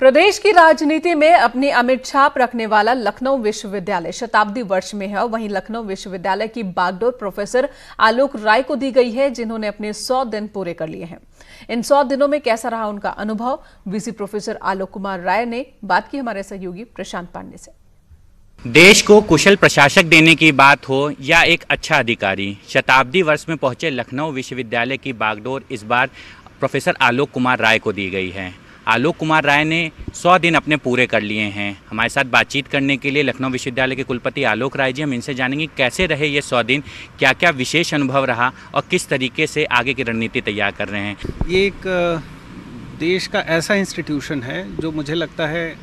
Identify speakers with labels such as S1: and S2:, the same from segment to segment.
S1: प्रदेश की राजनीति में अपनी अमिट छाप रखने वाला लखनऊ विश्वविद्यालय शताब्दी वर्ष में है और वहीं लखनऊ विश्वविद्यालय की बागडोर प्रोफेसर आलोक राय को दी गई है, जिन्होंने अपने 100 दिन पूरे कर लिए हैं। इन 100 दिनों में कैसा रहा उनका अनुभव, वीसी प्रोफेसर आलोक कुमार राय ने बात की हमारे सहयोगी प्रशांत पांडे से।
S2: देश को कुशल प्रशासक देने की बात हो या एक अच्छा अधिकारी, शताब्दी वर्ष में पहुंचे लखनऊ विश्वविद्यालय की बागडोर इस बार प्रोफेसर आलोक कुमार राय को दी गई है। आलोक कुमार राय ने 100 दिन अपने पूरे कर लिए हैं। हमारे साथ बातचीत करने के लिए लखनऊ विश्वविद्यालय के कुलपति आलोक राय जी, हम इनसे जानेंगे कैसे रहे ये 100 दिन, क्या क्या विशेष अनुभव रहा और किस तरीके से आगे की रणनीति तैयार कर रहे हैं।
S3: ये एक देश का ऐसा इंस्टीट्यूशन है जो मुझे लगता है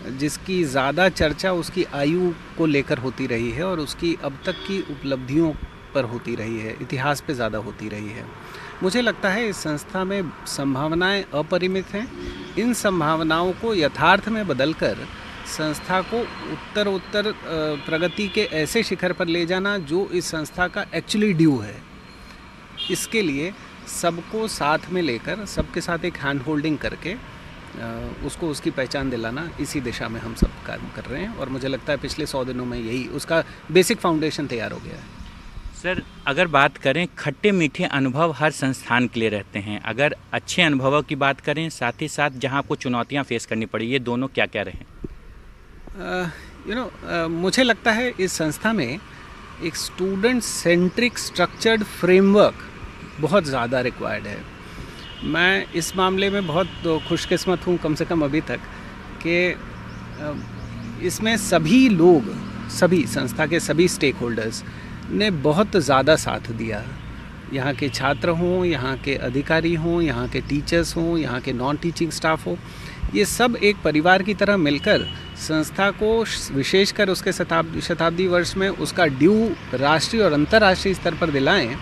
S3: जिसकी ज़्यादा चर्चा उसकी आयु को लेकर होती रही है और उसकी अब तक की उपलब्धियों पर होती रही है, इतिहास पे ज़्यादा होती रही है। मुझे लगता है इस संस्था में संभावनाएं अपरिमित हैं। इन संभावनाओं को यथार्थ में बदलकर संस्था को उत्तर प्रगति के ऐसे शिखर पर ले जाना जो इस संस्था का एक्चुअली ड्यू है। इसके लिए सबको साथ में लेकर, सबके साथ एक हैंड होल्डिंग करके उसको उसकी पहचान दिलाना, इसी दिशा में हम सब काम कर रहे हैं और मुझे लगता है पिछले 100 दिनों में यही उसका बेसिक फाउंडेशन तैयार हो गया है।
S2: सर, अगर बात करें, खट्टे मीठे अनुभव हर संस्थान के लिए रहते हैं। अगर अच्छे अनुभवों की बात करें, साथ ही साथ जहां आपको चुनौतियां फेस करनी पड़ी, ये दोनों क्या क्या रहे?
S3: मुझे लगता है इस संस्था में एक स्टूडेंट सेंट्रिक स्ट्रक्चर्ड फ्रेमवर्क बहुत ज़्यादा रिक्वायर्ड है। मैं इस मामले में बहुत खुशकिस्मत हूँ, कम से कम अभी तक, कि इसमें सभी लोग, सभी संस्था के सभी स्टेक होल्डर्स ने बहुत ज़्यादा साथ दिया। यहाँ के छात्र हों, यहाँ के अधिकारी हों, यहाँ के टीचर्स हों, यहाँ के नॉन टीचिंग स्टाफ हो, ये सब एक परिवार की तरह मिलकर संस्था को विशेषकर उसके शताब्दी वर्ष में उसका ड्यू राष्ट्रीय और अंतर्राष्ट्रीय स्तर पर दिलाएं।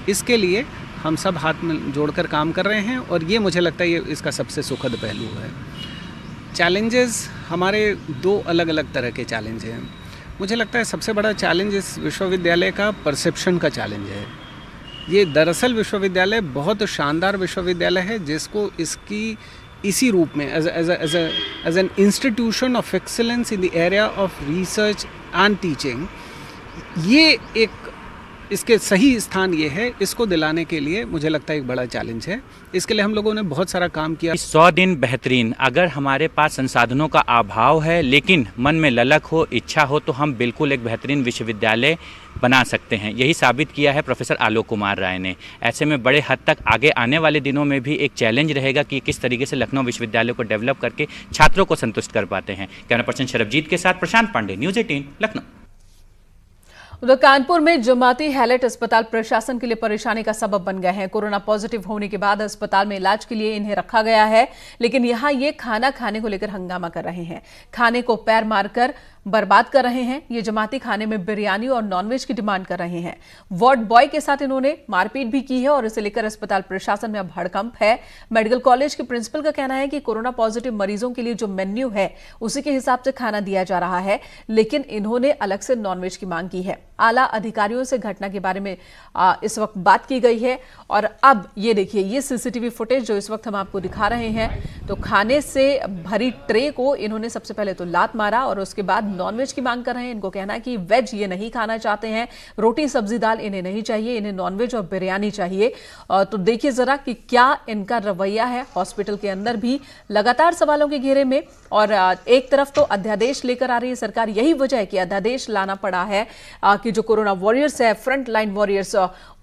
S3: इसके लिए हम सब हाथ में जोड़कर काम कर रहे हैं और ये मुझे लगता है ये इसका सबसे सुखद पहलू है। चैलेंजेस हमारे 2 अलग अलग तरह के चैलेंज हैं। मुझे लगता है सबसे बड़ा चैलेंज इस विश्वविद्यालय का परसेप्शन का चैलेंज है। ये दरअसल विश्वविद्यालय बहुत शानदार विश्वविद्यालय है जिसको इसकी इसी रूप में as an institution of excellence in the area of research and teaching, ये एक इसके सही स्थान ये है, इसको दिलाने के लिए मुझे लगता है एक बड़ा चैलेंज है। इसके लिए हम लोगों ने बहुत सारा काम किया।
S2: 100 दिन बेहतरीन। अगर हमारे पास संसाधनों का अभाव है लेकिन मन में ललक हो, इच्छा हो, तो हम बिल्कुल एक बेहतरीन विश्वविद्यालय बना सकते हैं। यही साबित किया है प्रोफेसर आलोक कुमार राय ने। ऐसे में बड़े हद तक आगे आने वाले दिनों में भी एक चैलेंज रहेगा कि किस तरीके से लखनऊ विश्वविद्यालय को डेवलप करके छात्रों को संतुष्ट कर पाते हैं। कैमरा पर्सन शरबजीत के साथ प्रशांत पांडे, न्यूज़ 18 लखनऊ।
S1: उधर कानपुर में जमाती हैलेट अस्पताल प्रशासन के लिए परेशानी का सबब बन गए हैं। कोरोना पॉजिटिव होने के बाद अस्पताल में इलाज के लिए इन्हें रखा गया है, लेकिन यहां ये खाना खाने को लेकर हंगामा कर रहे हैं। खाने को पैर मारकर बर्बाद कर रहे हैं। ये जमाती खाने में बिरयानी और नॉनवेज की डिमांड कर रहे हैं। वार्ड बॉय के साथ इन्होंने मारपीट भी की है और इसे लेकर अस्पताल प्रशासन में अब हड़कंप है। मेडिकल कॉलेज के प्रिंसिपल का कहना है कि कोरोना पॉजिटिव मरीजों के लिए जो मेन्यू है उसी के हिसाब से खाना दिया जा रहा है, लेकिन इन्होंने अलग से नॉनवेज की मांग की है। आला अधिकारियों से घटना के बारे में इस वक्त बात की गई है और अब ये देखिए, ये सीसीटीवी फुटेज जो इस वक्त हम आपको दिखा रहे हैं। तो खाने से भरी ट्रे को इन्होंने सबसे पहले तो लात मारा और उसके बाद नॉनवेज की मांग कर रहे हैं। इनको कहना है कि वेज ये नहीं खाना चाहते हैं, रोटी सब्जी दाल इन्हें नहीं चाहिए, इन्हें नॉनवेज और बिरयानी चाहिए। तो देखिए जरा कि क्या इनका रवैया है। हॉस्पिटल के अंदर भी लगातार सवालों के घेरे में और एक तरफ तो अध्यादेश लेकर आ रही है सरकार। यही वजह है कि अध्यादेश लाना पड़ा है कि जो कोरोना वॉरियर्स है, फ्रंट लाइन वॉरियर्स,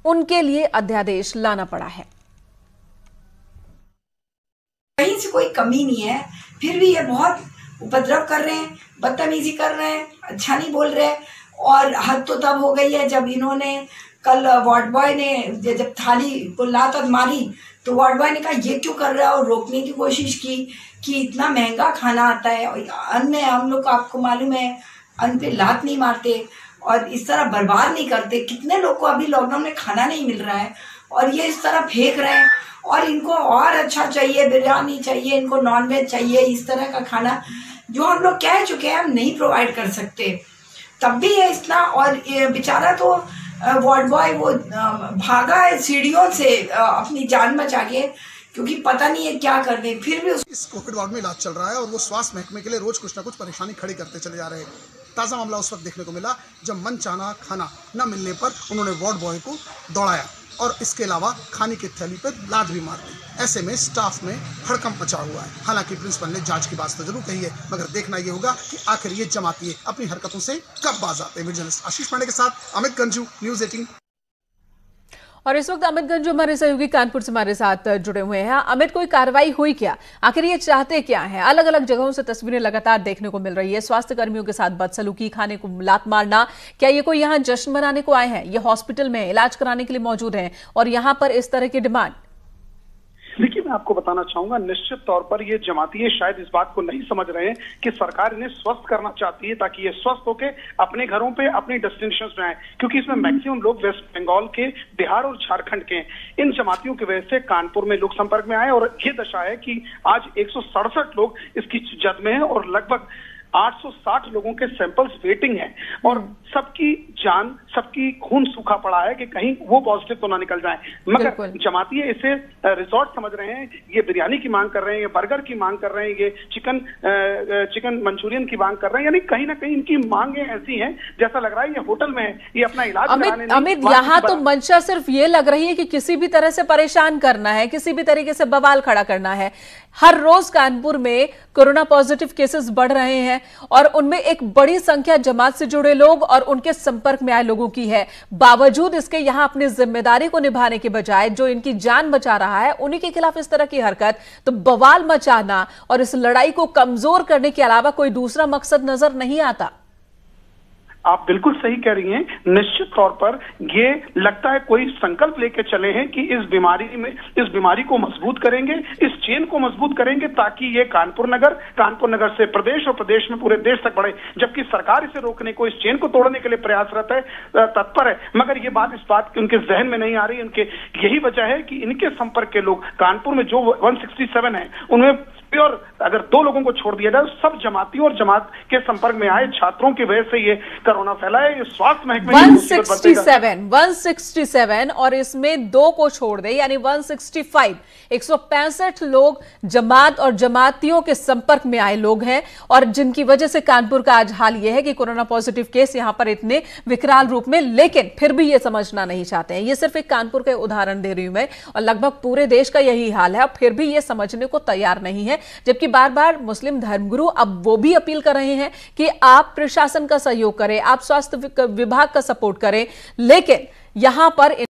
S1: उनके लिए अध्यादेश लाना पड़ा है।
S4: कहीं से कोई कमी नहीं है, फिर भी ये बहुत उपद्रव कर रहे हैं, बदतमीजी कर रहे हैं, अच्छा नहीं बोल रहे हैं। और हद तो तब हो गई है जब इन्होंने कल वार्ड बॉय ने जब थाली को लात मारी तो वार्ड बॉय ने कहा ये क्यों कर रहा है और रोकने की कोशिश की कि इतना महंगा खाना आता है और अन्न में हम लोग, आपको मालूम है, अन्न पे लात नहीं मारते और इस तरह बर्बाद नहीं करते। कितने लोग को अभी लॉकडाउन में खाना नहीं मिल रहा है और ये इस तरह फेंक रहे हैं। और इनको और अच्छा चाहिए, बिरयानी चाहिए, इनको नॉनवेज चाहिए, इस तरह का खाना जो हम लोग कह चुके हैं हम नहीं प्रोवाइड कर सकते। तब भी है इतना। और बेचारा तो वार्ड बॉय वो भागा है सीढ़ियों से अपनी जान बचा के क्योंकि पता नहीं है क्या कर दें। फिर भी
S5: इस कोविड वार्ड में इलाज चल रहा है और वो स्वास्थ्य महकमे के लिए रोज कुछ ना कुछ परेशानी खड़ी करते चले जा रहे हैं। ताज़ा मामला उस वक्त देखने को मिला जब मनचाहा खाना न मिलने पर उन्होंने वार्ड बॉय को दौड़ाया और इसके अलावा खाने की थैली पर लात भी मार दी। ऐसे में स्टाफ में हड़कंप मचा हुआ है। हालांकि प्रिंसिपल ने जांच की बात तो जरूर कही है, मगर देखना ये होगा कि आखिर ये जमाती अपनी हरकतों से कब बाज आते हैं। जर्नलिस्ट आशीष पांडे के साथ अमित गंजू, न्यूज़ 18।
S1: और इस वक्त अमित गंजू हमारे सहयोगी कानपुर से हमारे साथ जुड़े हुए हैं। अमित, कोई कार्रवाई हुई क्या? आखिर ये चाहते क्या हैं? अलग अलग जगहों से तस्वीरें लगातार देखने को मिल रही है, स्वास्थ्य कर्मियों के साथ बदसलूकी, खाने को लात मारना। क्या ये कोई यहाँ जश्न मनाने को आए हैं? ये हॉस्पिटल में इलाज कराने के लिए मौजूद हैं और यहाँ पर इस तरह की डिमांड?
S6: देखिए, मैं आपको बताना चाहूंगा, निश्चित तौर पर ये जमातिये शायद इस बात को नहीं समझ रहे हैं कि सरकार इन्हें स्वस्थ करना चाहती है ताकि ये स्वस्थ होके अपने घरों पे, अपनी डेस्टिनेशंस पे आए, क्योंकि इसमें मैक्सिमम लोग वेस्ट बंगाल के, बिहार और झारखंड के हैं। इन जमातियों की वजह से कानपुर में लोग संपर्क में आए और ये दशा है कि आज 167 लोग इसकी जद में हैं और लगभग 860 लोगों के सैंपल्स वेटिंग हैं और सबकी जान, सबकी खून सूखा पड़ा है कि कहीं वो पॉजिटिव तो ना निकल जाए। मगर जमातिये इसे रिजॉर्ट समझ रहे हैं, ये बिरयानी की मांग कर रहे हैं, ये बर्गर की मांग कर रहे हैं, ये चिकन मंचूरियन की मांग कर रहे हैं। यानी कहीं ना कहीं इनकी मांगे ऐसी हैं जैसा लग रहा है ये होटल में है, ये अपना इलाज कराने।
S1: अमित, यहाँ तो मंशा सिर्फ ये लग रही है कि किसी भी तरह से परेशान करना है, किसी भी तरीके से बवाल खड़ा करना है। हर रोज कानपुर में कोरोना पॉजिटिव केसेस बढ़ रहे हैं और उनमें एक बड़ी संख्या जमात से जुड़े लोग और उनके संपर्क में आए लोगों की है। बावजूद इसके यहां अपनी जिम्मेदारी को निभाने के बजाय जो इनकी जान बचा रहा है, उन्हीं के खिलाफ इस तरह की हरकत, तो बवाल मचाना और इस लड़ाई को कमजोर करने के अलावा कोई दूसरा मकसद नजर नहीं आता।
S6: आप बिल्कुल सही कह रही हैं। निश्चित तौर पर ये लगता है कोई संकल्प लेके चले हैं कि इस बीमारी को मजबूत करेंगे, इस चेन को मजबूत करेंगे ताकि ये कानपुर नगर से प्रदेश और प्रदेश में पूरे देश तक बढ़े। जबकि सरकार इसे रोकने को, इस चेन को तोड़ने के लिए प्रयासरत है, तत्पर है। मगर ये बात इस बात की उनके जहन में नहीं आ रही। उनके यही वजह है कि इनके संपर्क के लोग कानपुर में जो 167 है उनमें और अगर 2 लोगों को छोड़ दिया जाए, सब जमातियों और जमात के संपर्क में आए छात्रों की वजह से ये कोरोना फैला है। ये स्वास्थ्य महकमे
S1: 167 और इसमें 2 को छोड़ दे यानी 165, 165 लोग जमात और जमातियों के संपर्क में आए लोग हैं और जिनकी वजह से कानपुर का आज हाल यह है कि कोरोना पॉजिटिव केस यहां पर इतने विकराल रूप में, लेकिन फिर भी ये समझना नहीं चाहते हैं। ये सिर्फ एक कानपुर का उदाहरण दे रही हूं मैं और लगभग पूरे देश का यही हाल है और फिर भी ये समझने को तैयार नहीं है। जबकि बार बार मुस्लिम धर्मगुरु अब वो भी अपील कर रहे हैं कि आप प्रशासन का सहयोग करें, आप स्वास्थ्य विभाग का सपोर्ट करें, लेकिन यहां पर